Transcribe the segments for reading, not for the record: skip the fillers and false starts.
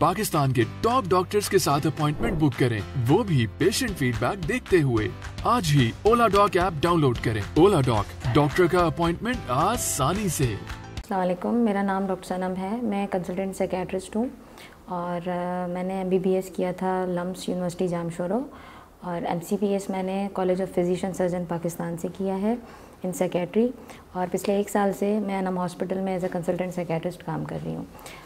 पाकिस्तान के top doctors के साथ अपॉइंटमेंट बुक करें, वो भी पेशेंट फीडबैक देखते हुए। आज ही ओला डॉक ऐप डाउनलोड करें। ओला डॉक, डॉक्टर का अपॉइंटमेंट आसानी से। अस्सलाम वालेकुम, मेरा नाम डॉक्टर सनम है। मैं कंसल्टेंट साइकियाट्रिस्ट हूँ और मैंने MBBS किया था लम्स यूनिवर्सिटी जामशोरो और MCPS मैंने college of physician surgeon Pakistan से किया है इन साइकियाट्री। और पिछले 1 साल से मैं अनम हॉस्पिटल में एज अ कंसल्टेंट साइकियाट्रिस्ट काम कर रही हूँ।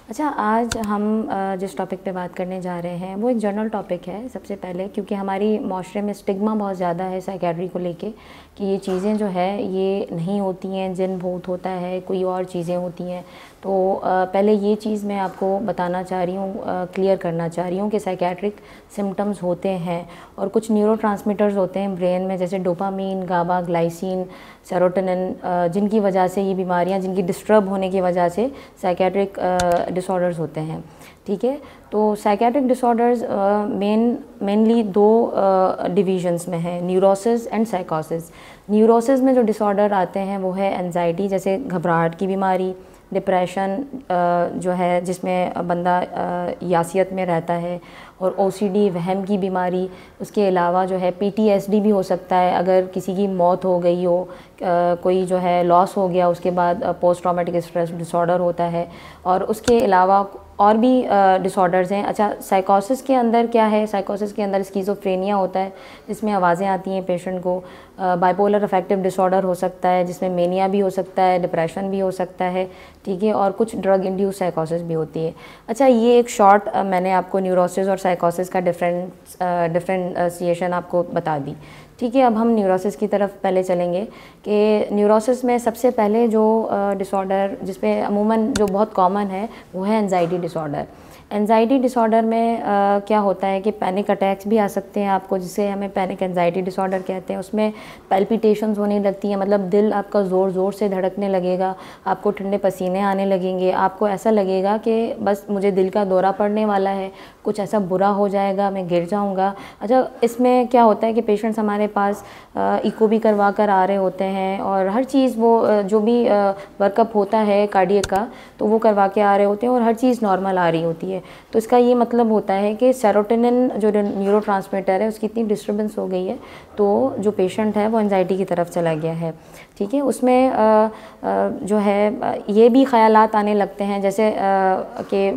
अच्छा, आज हम जिस टॉपिक पे बात करने जा रहे हैं वो एक जनरल टॉपिक है। सबसे पहले क्योंकि हमारी माशरे में स्टिग्मा बहुत ज़्यादा है साइकियाट्री को लेके कि ये चीज़ें जो है ये नहीं होती हैं, जिन भूत होता है, कोई और चीज़ें होती हैं। तो पहले ये चीज़ मैं आपको बताना चाह रही हूँ, क्लियर करना चाह रही हूँ कि साइकियाट्रिक सिम्टम्स होते हैं और कुछ न्यूरोट्रांसमीटर्स होते हैं ब्रेन में, जैसे डोपामीन, गाबा, ग्लाइसिन, सेरोटोनिन, जिनकी वजह से ये बीमारियां, जिनकी डिस्टर्ब होने की वजह से साइकियाट्रिक डिसऑर्डर्स होते हैं। ठीक है, तो साइकियाट्रिक डिसऑर्डर्स मेनली 2 डिवीजन्स में हैं, न्यूरोसिस एंड साइकोसिस। न्यूरोसिस में जो डिसऑर्डर आते हैं वो है एंजाइटी, जैसे घबराहट की बीमारी, डिप्रेशन जो है जिसमें बंदा यासियत में रहता है, और OCD, वहम की बीमारी। उसके अलावा जो है PTSD भी हो सकता है, अगर किसी की मौत हो गई हो, कोई जो है लॉस हो गया, उसके बाद पोस्ट ट्रॉमेटिक स्ट्रेस डिसऑर्डर होता है। और उसके अलावा और भी डिसऑर्डर्स हैं। अच्छा, साइकोसिस के अंदर क्या है? साइकोसिस के अंदर स्किज़ोफ्रेनिया होता है जिसमें आवाज़ें आती हैं पेशेंट को। बाइपोलर अफेक्टिव डिसऑर्डर हो सकता है जिसमें मेनिया भी हो सकता है, डिप्रेशन भी हो सकता है। ठीक है, और कुछ ड्रग इंड्यूस साइकोसिस भी होती है। अच्छा, ये एक शॉर्ट मैंने आपको न्यूरोसिस और साइकोसिस का डिफरेंशिएशन आपको बता दी। ठीक है, अब हम न्यूरोसिस की तरफ पहले चलेंगे कि न्यूरोसिस में सबसे पहले जो डिसऑर्डर जिस पे अमूमन जो बहुत कॉमन है वो है एंजाइटी डिसऑर्डर। एंजाइटी डिसऑर्डर में क्या होता है कि पैनिक अटैक्स भी आ सकते हैं आपको, जिसे हमें पैनिक एंजाइटी डिसऑर्डर कहते हैं। उसमें पैल्पिटेशंस होने लगती हैं, मतलब दिल आपका ज़ोर ज़ोर से धड़कने लगेगा, आपको ठंडे पसीने आने लगेंगे, आपको ऐसा लगेगा कि बस मुझे दिल का दौरा पड़ने वाला है, कुछ ऐसा बुरा हो जाएगा, मैं गिर जाऊँगा। अच्छा, इसमें क्या होता है कि पेशेंट्स हमारे पास इको भी करवा कर आ रहे होते हैं और हर चीज़ वो जो भी वर्कअप होता है कार्डियक का, तो वो करवा के आ रहे होते हैं और हर चीज़ नॉर्मल आ रही होती है। तो इसका ये मतलब होता है कि सेरोटोनिन जो न्यूरोट्रांसमीटर है उसकी इतनी डिस्टर्बेंस हो गई है, तो जो पेशेंट है वो एंजाइटी की तरफ चला गया है। ठीक है, उसमें जो है ये भी ख्यालात आने लगते हैं जैसे कि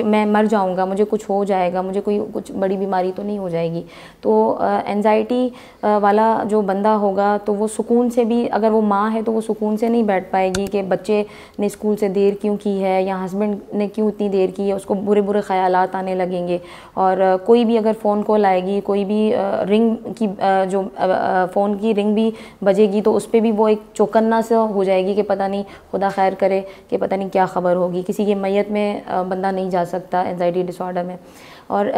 मैं मर जाऊंगा, मुझे कुछ हो जाएगा, मुझे कुछ बड़ी बीमारी तो नहीं हो जाएगी। तो एंजाइटी वाला जो बंदा होगा तो वो सुकून से भी, अगर वो माँ है तो वो सुकून से नहीं बैठ पाएगी कि बच्चे ने स्कूल से देर क्यों की है या हस्बैंड ने क्यों इतनी देर की है, उसको बुरे बुरे ख्यालात आने लगेंगे। और कोई भी अगर फ़ोन कॉल आएगी, कोई भी रिंग की जो फ़ोन की रिंग भी बजेगी तो उस पर भी वो एक चौकन्ना सा हो जाएगी कि पता नहीं, खुदा खैर करे कि पता नहीं क्या ख़बर होगी। किसी की मैयत में बंदा नहीं जा सकता एंजाइटी डिसऑर्डर में। और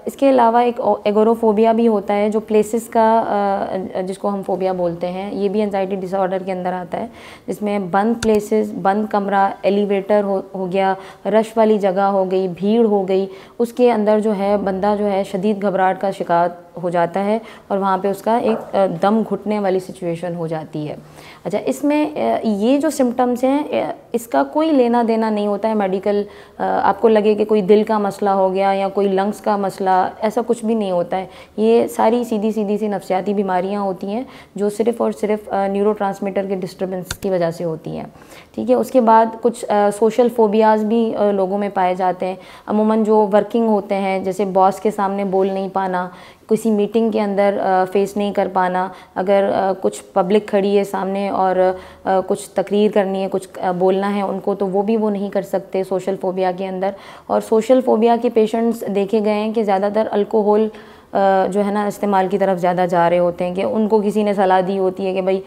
इसके अलावा एक एगोरोफोबिया भी होता है, जो प्लेसेस का जिसको हम फोबिया बोलते हैं, ये भी एंजाइटी डिसऑर्डर के अंदर आता है, जिसमें बंद प्लेसेस, बंद कमरा, एलिवेटर हो गया, रश वाली जगह हो गई, भीड़ हो गई, उसके अंदर जो है बंदा जो है शदीद घबराहट का शिकार हो जाता है और वहाँ पे उसका एक दम घुटने वाली सिचुएशन हो जाती है। अच्छा, इसमें ये जो सिम्टम्स हैं इसका कोई लेना देना नहीं होता है मेडिकल, आपको लगे कि कोई दिल का मसला हो गया या कोई लंग्स का मसला, ऐसा कुछ भी नहीं होता है। ये सारी सीधी सी नफ्सियाती बीमारियां होती हैं जो सिर्फ़ और सिर्फ न्यूरोट्रांसमीटर के डिस्टर्बेंस की वजह से होती हैं। ठीक है, उसके बाद कुछ सोशल फोबियाज़ भी लोगों में पाए जाते हैं। अमूमन जो वर्किंग होते हैं, जैसे बॉस के सामने बोल नहीं पाना, किसी मीटिंग के अंदर फेस नहीं कर पाना, अगर कुछ पब्लिक खड़ी है सामने और कुछ तकरीर करनी है, कुछ बोलना है उनको, तो वो भी वो नहीं कर सकते सोशल फोबिया के अंदर। और सोशल फोबिया के पेशेंट्स देखे गए हैं कि ज़्यादातर अल्कोहल जो है ना इस्तेमाल की तरफ ज़्यादा जा रहे होते हैं, कि उनको किसी ने सलाह दी होती है कि भाई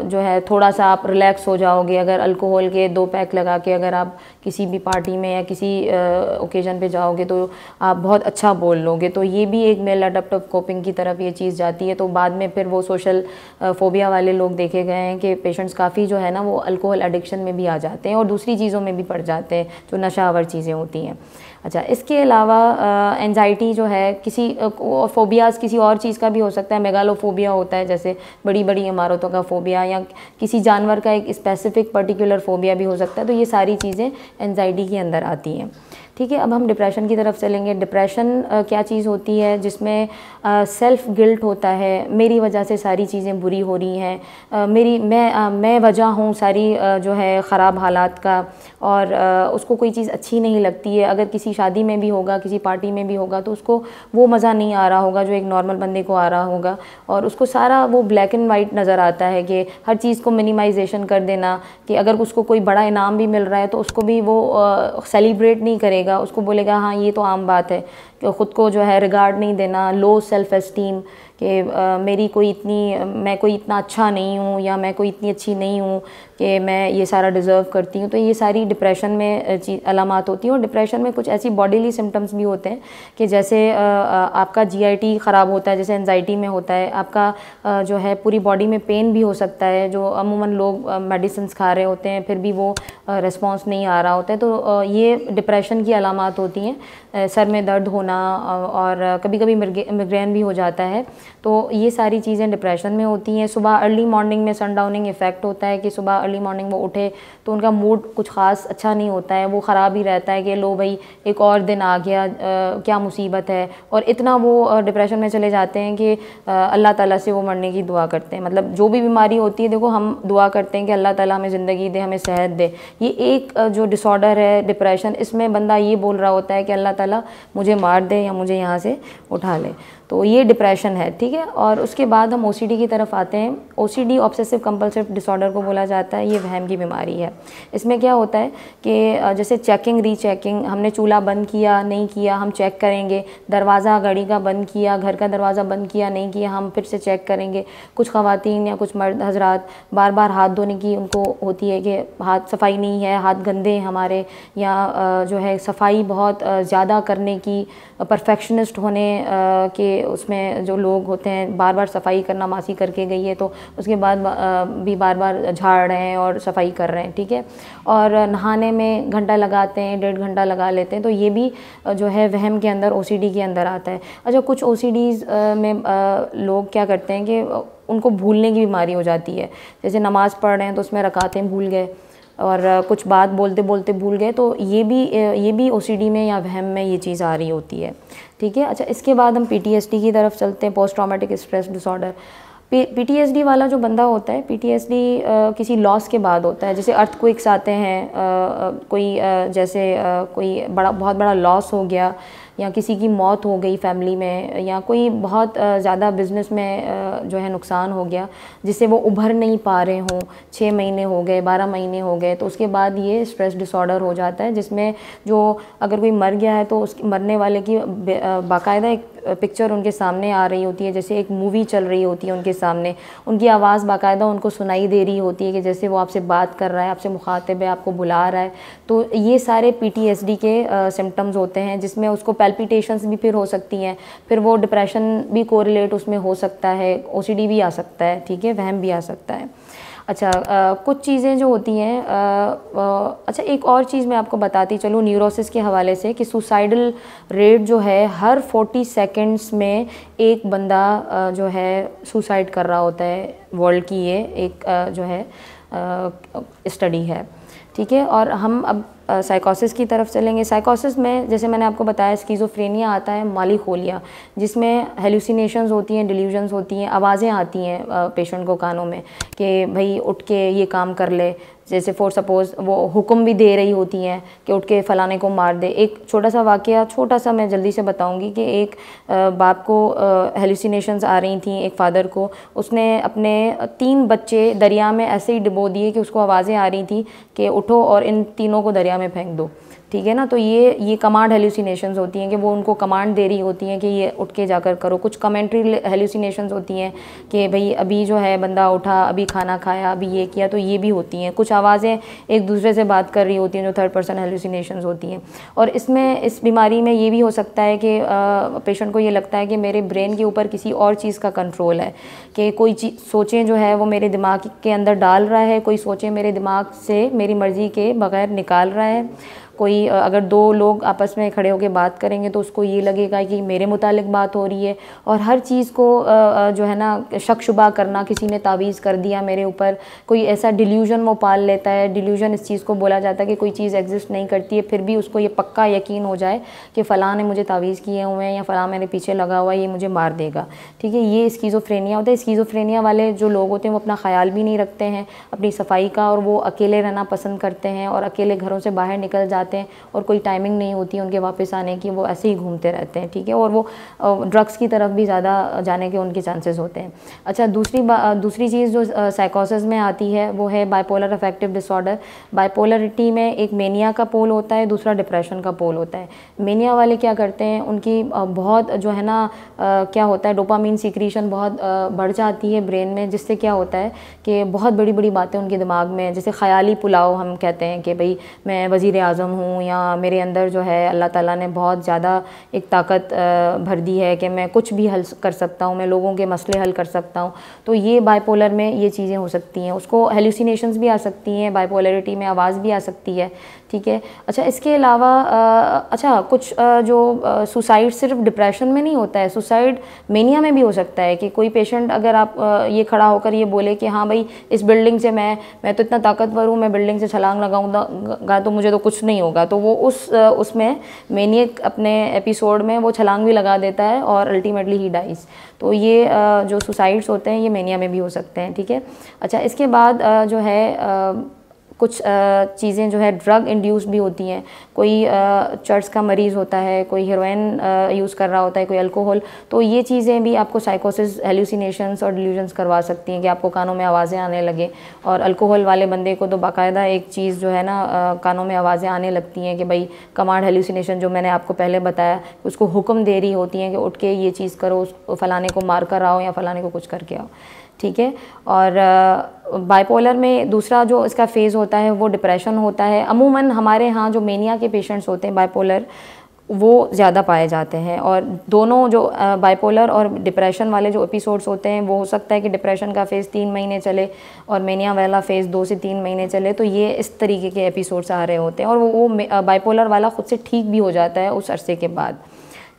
जो है थोड़ा सा आप रिलैक्स हो जाओगे अगर अल्कोहल के 2 पैक लगा के अगर आप किसी भी पार्टी में या किसी ओकेजन पे जाओगे तो आप बहुत अच्छा बोल लोगे। तो ये भी एक मेल अडप्टिव कोपिंग की तरफ ये चीज़ जाती है। तो बाद में फिर वो सोशल फोबिया वाले लोग देखे गए हैं कि पेशेंट्स काफ़ी जो है ना वो अल्कोहल एडिक्शन में भी आ जाते हैं और दूसरी चीज़ों में भी पड़ जाते हैं जो नशावर चीज़ें होती हैं। अच्छा, इसके अलावा एंजाइटी जो है किसी फोबियाज़ किसी और चीज़ का भी हो सकता है। मेगालोफोबिया होता है, जैसे बड़ी बड़ी इमारतों का फोबिया, या किसी जानवर का एक स्पेसिफिक पर्टिकुलर फोबिया भी हो सकता है। तो ये सारी चीज़ें एंजाइटी के अंदर आती हैं। ठीक है, अब हम डिप्रेशन की तरफ चलेंगे। डिप्रेशन क्या चीज़ होती है? जिसमें सेल्फ गिल्ट होता है, मेरी वजह से सारी चीज़ें बुरी हो रही हैं, मैं वजह हूँ सारी जो है ख़राब हालात का, और उसको कोई चीज़ अच्छी नहीं लगती है। अगर किसी शादी में भी होगा, किसी पार्टी में भी होगा, तो उसको वो मज़ा नहीं आ रहा होगा जो एक नॉर्मल बंदे को आ रहा होगा, और उसको सारा वो ब्लैक एंड वाइट नज़र आता है कि हर चीज़ को मिनिमाइजेशन कर देना, कि अगर उसको कोई बड़ा इनाम भी मिल रहा है तो उसको भी वो सेलिब्रेट नहीं करेगा, उसको बोलेगा हाँ ये तो आम बात है, कि ख़ुद को जो है रिगार्ड नहीं देना, लो सेल्फ एस्टीम, कि मैं कोई इतना अच्छा नहीं हूँ, या मैं कोई इतनी अच्छी नहीं हूँ कि मैं ये सारा डिज़र्व करती हूँ। तो ये सारी डिप्रेशन में अलामात होती हैं। और डिप्रेशन में कुछ ऐसी बॉडीली सिम्टम्स भी होते हैं कि जैसे आपका GIT ख़राब होता है, जैसे एंजाइटी में होता है, आपका जो है पूरी बॉडी में पेन भी हो सकता है, जो अमूमन लोग मेडिसिन खा रहे होते हैं फिर भी वो रिस्पॉन्स नहीं आ रहा होता है, तो ये डिप्रेशन की अलामात होती हैं। सर में दर्द होना, और कभी कभी मिग्रेन भी हो जाता है। तो ये सारी चीज़ें डिप्रेशन में होती हैं। सुबह अर्ली मॉर्निंग में सनडाउनिंग इफ़ेक्ट होता है, कि सुबह अर्ली मॉर्निंग वो उठे तो उनका मूड कुछ ख़ास अच्छा नहीं होता है, वो ख़राब ही रहता है कि लो भाई एक और दिन आ गया, क्या मुसीबत है। और इतना वो डिप्रेशन में चले जाते हैं कि अल्लाह ताला से वो मरने की दुआ करते हैं। मतलब जो भी बीमारी होती है, देखो हम दुआ करते हैं कि अल्लाह ताला हमें ज़िंदगी दे, हमें सेहत दे। ये एक जो डिसऑर्डर है डिप्रेशन, इसमें बंदा ये बोल रहा होता है कि अल्लाह ताला मुझे मार दे या मुझे यहाँ से उठा ले। तो ये डिप्रेशन है, ठीक है। और उसके बाद हम OCD की तरफ आते हैं। OCD ऑब्सेसिव कंपल्सिव डिसऑर्डर को बोला जाता है। ये वहम की बीमारी है। इसमें क्या होता है कि जैसे चेकिंग रीचेकिंग, हमने चूल्हा बंद किया नहीं किया हम चेक करेंगे, दरवाज़ा गाड़ी का बंद किया, घर का दरवाज़ा बंद किया नहीं किया हम फिर से चेक करेंगे। कुछ ख़वातीन या कुछ मर्द हजरात बार बार हाथ धोने की उनको होती है कि हाथ सफाई नहीं है, हाथ गंदे हैं हमारे, या जो है सफाई बहुत ज़्यादा करने की, परफेक्शनिस्ट होने के उसमें जो लोग होते हैं, बार बार सफाई करना, मासी करके गई है तो उसके बाद भी बार बार झाड़ रहे हैं और सफाई कर रहे हैं, ठीक है। और नहाने में घंटा लगाते हैं, 1.5 घंटा लगा लेते हैं, तो ये भी जो है वहम के अंदर, OCD के अंदर आता है। अच्छा, कुछ OCDs में लोग क्या करते हैं कि उनको भूलने की बीमारी हो जाती है। जैसे नमाज़ पढ़ रहे हैं तो उसमें रकातें भूल गए, और कुछ बात बोलते बोलते भूल गए, तो ये भी OCD में या वहम में ये चीज़ आ रही होती है, ठीक है। अच्छा, इसके बाद हम PTSD की तरफ चलते हैं, post traumatic stress disorder. PTSD वाला जो बंदा होता है, PTSD किसी लॉस के बाद होता है। जैसे अर्थक्वेक्स आते हैं, कोई बहुत बड़ा लॉस हो गया, या किसी की मौत हो गई फैमिली में, या कोई बहुत ज़्यादा बिज़नेस में जो है नुकसान हो गया जिससे वो उभर नहीं पा रहे हों, 6 महीने हो गए, 12 महीने हो गए, तो उसके बाद ये स्ट्रेस डिसऑर्डर हो जाता है, जिसमें जो अगर कोई मर गया है तो उस मरने वाले की बाकायदा एक पिक्चर उनके सामने आ रही होती है, जैसे एक मूवी चल रही होती है उनके सामने, उनकी आवाज़ बाकायदा उनको सुनाई दे रही होती है कि जैसे वो आपसे बात कर रहा है, आपसे मुखातिब है, आपको बुला रहा है। तो ये सारे PTSD के सिम्टम्स होते हैं, जिसमें उसको पैल्पिटेशंस भी फिर हो सकती हैं, फिर वो डिप्रेशन भी कोरिलेट उसमें हो सकता है, OCD भी आ सकता है, ठीक है, वहम भी आ सकता है। अच्छा, कुछ चीज़ें जो होती हैं, अच्छा एक और चीज़ मैं आपको बताती चलूँ न्यूरोसिस के हवाले से, कि सुसाइडल रेट जो है हर 40 सेकंड्स में एक बंदा जो है सुसाइड कर रहा होता है। वर्ल्ड की ये एक जो है स्टडी है, ठीक है। और हम अब साइकोसिस की तरफ चलेंगे। साइकोसिस में जैसे मैंने आपको बताया स्किज़ोफ्रेनिया आता है, मालिखोलिया, जिसमें हेलुसिनेशंस होती हैं, डिल्यूजन्स होती हैं, आवाज़ें आती हैं पेशेंट को कानों में कि भाई उठ के ये काम कर ले, जैसे फॉर सपोज़ वो हुक्म भी दे रही होती हैं कि उठ के फ़लाने को मार दे। एक छोटा सा वाक़या, छोटा सा मैं जल्दी से बताऊंगी कि एक बाप को हेलुसिनेशंस आ रही थी, एक फ़ादर को, उसने अपने 3 बच्चे दरिया में ऐसे ही डुबो दिए कि उसको आवाज़ें आ रही थी कि उठो और इन तीनों को दरिया में फेंक दो, ठीक है ना। तो ये कमांड हेलुसिनेशंस होती हैं कि वो उनको कमांड दे रही होती हैं कि ये उठ के जाकर करो। कुछ कमेंट्री हेलुसिनेशंस होती हैं कि भाई अभी जो है बंदा उठा, अभी खाना खाया, अभी ये किया, तो ये भी होती हैं। कुछ आवाज़ें एक दूसरे से बात कर रही होती हैं, जो 3rd पर्सन हेलुसिनेशंस होती हैं। और इसमें इस बीमारी में ये भी हो सकता है कि पेशेंट को ये लगता है कि मेरे ब्रेन के ऊपर किसी और चीज़ का कंट्रोल है, कि कोई सोचें जो है वो मेरे दिमाग के अंदर डाल रहा है, कोई सोचें मेरे दिमाग से मेरी मर्ज़ी के बगैर निकाल रहा है, कोई अगर दो लोग आपस में खड़े होकर बात करेंगे तो उसको ये लगेगा कि मेरे मुतालिक बात हो रही है, और हर चीज़ को जो है ना शक शुबा करना, किसी ने तावीज़ कर दिया मेरे ऊपर, कोई ऐसा डिल्यूजन वो पाल लेता है। डिल्यूजन इस चीज़ को बोला जाता है कि कोई चीज़ एग्जिस्ट नहीं करती है, फिर भी उसको ये पक्का यकीन हो जाए कि फ़लाँ ने मुझे तावीज़ किए हुए हैं या फ़लाँ मेरे पीछे लगा हुआ है, ये मुझे मार देगा। ठीक है, ये स्किज़ोफ्रेनिया होता है। स्किज़ोफ्रेनिया वाले जो लोग होते हैं वो अपना ख्याल भी नहीं रखते हैं अपनी सफाई का, और वो अकेले रहना पसंद करते हैं और अकेले घरों से बाहर निकल जाते हैं, और कोई टाइमिंग नहीं होती है उनके वापस आने की, वो ऐसे ही घूमते रहते हैं। ठीक है, और वो ड्रग्स की तरफ भी ज़्यादा जाने के उनके चांसेस होते हैं। अच्छा, दूसरी चीज़ जो साइकोसिस में आती है वो है बाइपोलर अफेक्टिव डिसऑर्डर। बाइपोलरिटी में एक मेनिया का पोल होता है, दूसरा डिप्रेशन का पोल होता है। मेनिया वाले क्या करते हैं, उनकी बहुत जो है ना क्या होता है, डोपामीन सीक्रीशन बहुत बढ़ जाती है ब्रेन में, जिससे क्या होता है कि बहुत बड़ी बड़ी बातें उनके दिमाग में, जैसे ख़याली पुलाव हम कहते हैं कि भाई मैं वज़ीर आज़म हूँ, या मेरे अंदर जो है अल्लाह ताला ने बहुत ज़्यादा एक ताकत भर दी है कि मैं कुछ भी हल कर सकता हूँ, मैं लोगों के मसले हल कर सकता हूँ। तो ये बाइपोलर में ये चीज़ें हो सकती हैं। उसको हेलुसिनेशंस भी आ सकती हैं, बाइपोलरिटी में आवाज़ भी आ सकती है। ठीक है, अच्छा, इसके अलावा अच्छा कुछ जो सुसाइड सिर्फ डिप्रेशन में नहीं होता है, सुसाइड मेनिया में भी हो सकता है कि कोई पेशेंट अगर आप ये खड़ा होकर ये बोले कि हाँ भाई इस बिल्डिंग से मैं तो इतना ताकतवर हूँ, मैं बिल्डिंग से छलांग लगाऊंगा तो मुझे तो कुछ नहीं होगा, तो वो उसमें मेनियक अपने एपिसोड में वो छलांग भी लगा देता है और अल्टीमेटली ही डाइज। तो ये जो सुसाइड्स होते हैं ये मेनिया में भी हो सकते हैं। ठीक है, अच्छा, इसके बाद जो है कुछ चीज़ें जो है ड्रग इंड्यूस्ड भी होती हैं। कोई चर्च का मरीज़ होता है, कोई हेरोइन यूज़ कर रहा होता है, कोई अल्कोहल, तो ये चीज़ें भी आपको साइकोसिस, हेलुसिनेशंस और डिल्यूजन्स करवा सकती हैं कि आपको कानों में आवाज़ें आने लगे। और अल्कोहल वाले बंदे को तो बाकायदा एक चीज़ जो है ना कानों में आवाज़ें आने लगती हैं कि भाई कमांड हेलुसिनेशन, जो मैंने आपको पहले बताया, उसको हुक्म दे रही होती हैं कि उठ के ये चीज़ करो, फलाने को मार कर आओ या फलाने को कुछ करके आओ। ठीक है, और बाइपोलर में दूसरा जो इसका फेज़ होता है वो डिप्रेशन होता है। अमूमन हमारे यहाँ जो मेनिया के पेशेंट्स होते हैं बाइपोलर, वो ज़्यादा पाए जाते हैं, और दोनों जो बाइपोलर और डिप्रेशन वाले जो एपिसोड्स होते हैं वो हो सकता है कि डिप्रेशन का फेज़ 3 महीने चले और मेनिया वाला फेज़ 2 से 3 महीने चले, तो ये इस तरीके के एपिसोड्स आ रहे होते हैं, और वो बाइपोलर वाला ख़ुद से ठीक भी हो जाता है उस अरसे के बाद।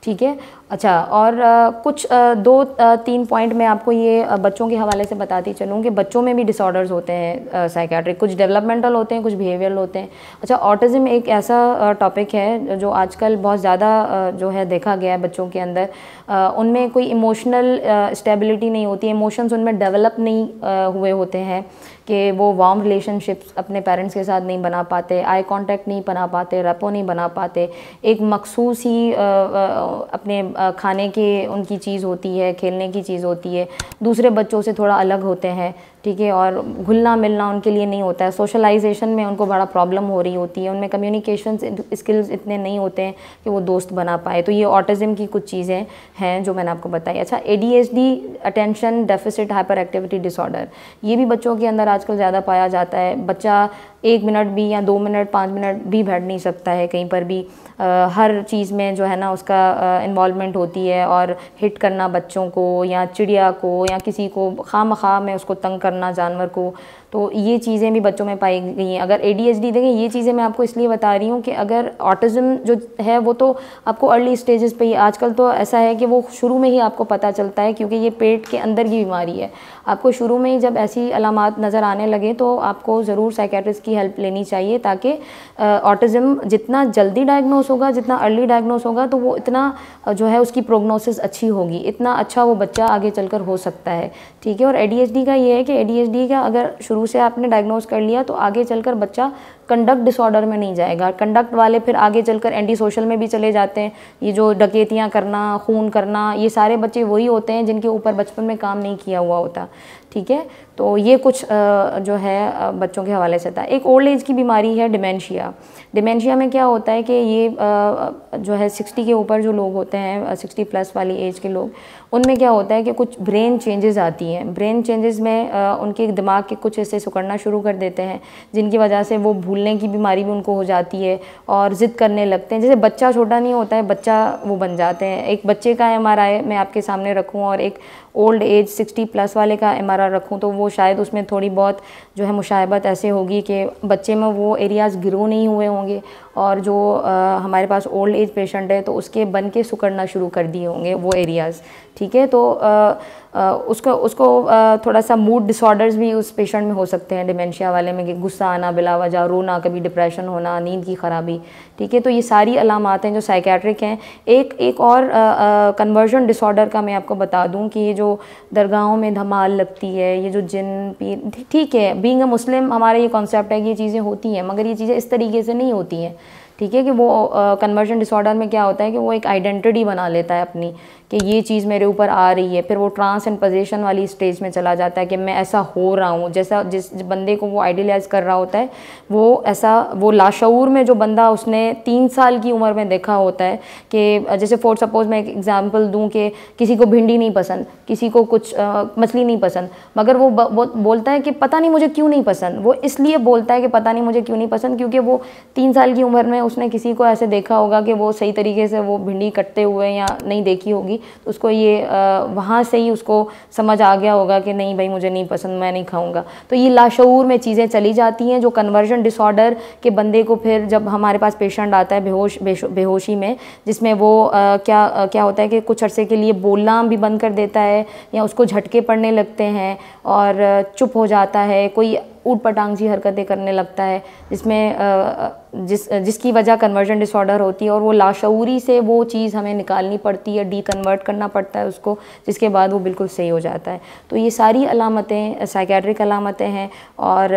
ठीक है, अच्छा, और कुछ 2-3 पॉइंट मैं आपको ये बच्चों के हवाले से बताती चलूँ कि बच्चों में भी डिसऑर्डर्स होते हैं साइकेट्रिक, कुछ डेवलपमेंटल होते हैं, कुछ बिहेवियरल होते हैं। अच्छा, ऑटिज़म एक ऐसा टॉपिक है जो आजकल बहुत ज़्यादा जो है देखा गया है बच्चों के अंदर। उनमें कोई इमोशनल स्टेबिलिटी नहीं होती है, इमोशंस उनमें डेवलप नहीं हुए होते हैं कि वो वार्म रिलेशनशिप्स अपने पेरेंट्स के साथ नहीं बना पाते, आई कांटेक्ट नहीं बना पाते, रेपो नहीं बना पाते। एक मखसूस ही अपने खाने के उनकी चीज़ होती है, खेलने की चीज़ होती है, दूसरे बच्चों से थोड़ा अलग होते हैं। ठीक है, और घुलना मिलना उनके लिए नहीं होता है, सोशलाइजेशन में उनको बड़ा प्रॉब्लम हो रही होती है, उनमें कम्युनिकेशन स्किल्स इतने नहीं होते हैं कि वो दोस्त बना पाए। तो ये ऑटिज़म की कुछ चीज़ें हैं जो मैंने आपको बताई। अच्छा, ADHD, attention deficit hyper activity disorder, ये भी बच्चों के अंदर आजकल ज़्यादा पाया जाता है। बच्चा 1 मिनट भी या 2 मिनट 5 मिनट भी बैठ नहीं सकता है कहीं पर भी, हर चीज़ में जो है ना उसका इन्वॉल्वमेंट होती है, और हिट करना बच्चों को या चिड़िया को या किसी को खामखा में उसको तंग करना, जानवर को, तो ये चीज़ें भी बच्चों में पाई गई हैं। अगर ADHD देखें, ये चीज़ें मैं आपको इसलिए बता रही हूँ कि अगर ऑटिज़म जो है वो तो आपको अर्ली स्टेजेस पे ही, आजकल तो ऐसा है कि वो शुरू में ही आपको पता चलता है, क्योंकि ये पेट के अंदर की बीमारी है। आपको शुरू में ही जब ऐसी अलामात नज़र आने लगे तो आपको ज़रूर साइकेट्रिस्ट की हेल्प लेनी चाहिए, ताकि ऑटिज़म जितना जल्दी डायग्नोस होगा, जितना अर्ली डायग्नोस होगा, तो वो इतना जो है उसकी प्रोग्नोसिस अच्छी होगी, इतना अच्छा वो बच्चा आगे चलकर हो सकता है। ठीक है, और ADHD का ये है कि ADHD का अगर शुरू से आपने डायग्नोस कर लिया तो आगे चलकर बच्चा कंडक्ट डिसऑर्डर में नहीं जाएगा। कंडक्ट वाले फिर आगे चलकर एंटी सोशल में भी चले जाते हैं। ये जो डकैतियाँ करना, खून करना, ये सारे बच्चे वही होते हैं जिनके ऊपर बचपन में काम नहीं किया हुआ होता। ठीक है, तो ये कुछ जो है बच्चों के हवाले से था। एक ओल्ड एज की बीमारी है डिमेंशिया। डिमेंशिया में क्या होता है कि ये जो है 60 के ऊपर जो लोग होते हैं, 60+ वाली एज के लोग, उनमें क्या होता है कि कुछ ब्रेन चेंजेस आती हैं। ब्रेन चेंजेस में उनके दिमाग के कुछ हिस्से सिकुड़ना शुरू कर देते हैं, जिनकी वजह से वो भूलने की बीमारी भी उनको हो जाती है और ज़िद करने लगते हैं। जैसे बच्चा छोटा नहीं होता है, बच्चा वो बन जाते हैं। एक बच्चे का MRI मैं आपके सामने रखूँ और एक ओल्ड एज 60+ वाले का MRI रखूँ तो वो शायद उसमें थोड़ी बहुत जो है मुशायबत ऐसे होगी कि बच्चे में वो एरियाज़ ग्रो नहीं हुए होंगे, और जो हमारे पास ओल्ड एज पेशेंट है तो उसके बन के सिकुड़ना शुरू कर दिए होंगे वो एरियाज़। ठीक है, तो उसको थोड़ा सा मूड डिसऑर्डर्स भी उस पेशेंट में हो सकते हैं, डिमेंशिया वाले में, कि गुस्सा आना बिला वजह, रोना, कभी डिप्रेशन होना, नींद की ख़राबी। ठीक है, तो ये सारी अलामात हैं जो साइकेट्रिक हैं। एक और कन्वर्जन डिसऑर्डर का मैं आपको बता दूं कि ये जो दरगाहों में धमाल लगती है, ये जो जिन पीर, ठीक है, बीइंग अ मुस्लिम हमारा ये कॉन्सेप्ट है कि ये चीज़ें होती हैं, मगर ये चीज़ें इस तरीके से नहीं होती हैं। ठीक है, कि वो कन्वर्जन डिसऑर्डर में क्या होता है कि वो एक आइडेंटिटी बना लेता है अपनी, कि ये चीज़ मेरे ऊपर आ रही है, फिर वो ट्रांस एंड पोजीशन वाली स्टेज में चला जाता है कि मैं ऐसा हो रहा हूँ, जैसा जिस बंदे को वो आइडियलाइज कर रहा होता है वो ऐसा, वो लाशऊर में जो बंदा उसने 3 साल की उम्र में देखा होता है कि जैसे फॉर सपोज मैं एक एग्जांपल दूं कि किसी को भिंडी नहीं पसंद, किसी को कुछ मछली नहीं पसंद, मगर वो बोलता है कि पता नहीं मुझे क्यों नहीं पसंद। वो इसलिए बोलता है कि पता नहीं मुझे क्यों नहीं पसंद क्योंकि वो 3 साल की उम्र में उसने किसी को ऐसे देखा होगा कि वो सही तरीके से वो भिंडी कटते हुए या नहीं देखी होगी, तो उसको ये वहाँ से ही उसको समझ आ गया होगा कि नहीं भाई मुझे नहीं पसंद, मैं नहीं खाऊंगा। तो ये लाशऊर में चीज़ें चली जाती हैं जो कन्वर्जन डिसऑर्डर के बंदे को, फिर जब हमारे पास पेशेंट आता है बेहोशी में, जिसमें वो क्या होता है कि कुछ अरसे के लिए बोलना भी बंद कर देता है, या उसको झटके पड़ने लगते हैं और चुप हो जाता है, कोई ऊट पटांग सी हरकतें करने लगता है, जिसमें जिसकी वजह कन्वर्जन डिसऑर्डर होती है, और वो लाशऊरी से वो चीज़ हमें निकालनी पड़ती है, डीकन्वर्ट करना पड़ता है उसको, जिसके बाद वो बिल्कुल सही हो जाता है। तो ये सारी अलामतें साइकेट्रिक अलामतें हैं, और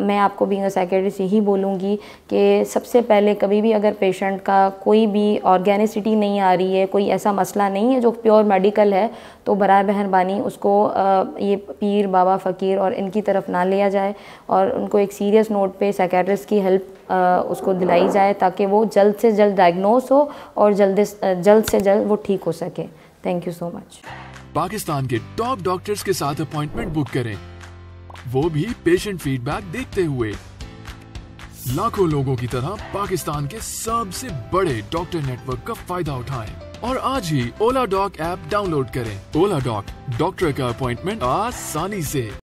मैं आपको बीइंग अ साइकेट्रिस्ट यही बोलूँगी कि सबसे पहले कभी भी अगर पेशेंट का कोई भी ऑर्गेनिसिटी नहीं आ रही है, कोई ऐसा मसला नहीं है जो प्योर मेडिकल है, तो बराए मेहरबानी उसको ये पीर बाबा फ़कीर और इनकी तरफ ना लिया जाए, और उनको एक सीरियस नोट पे साइकेट्रिस्ट की हेल्प उसको दिलाई जाए, ताकि वो जल्द से जल्द डायग्नोस हो और जल्द से जल्द वो ठीक हो सके। Thank you so much. Pakistan के टॉप डॉक्टर्स के साथ अपॉइंटमेंट बुक करें, वो भी पेशेंट फीडबैक देखते हुए। लाखों लोगों की तरह पाकिस्तान के सबसे बड़े डॉक्टर नेटवर्क का फायदा उठाएं और आज ही ओला डॉक ऐप डाउनलोड करें। ओला डॉक, डॉक्टर का अपॉइंटमेंट आसानी से।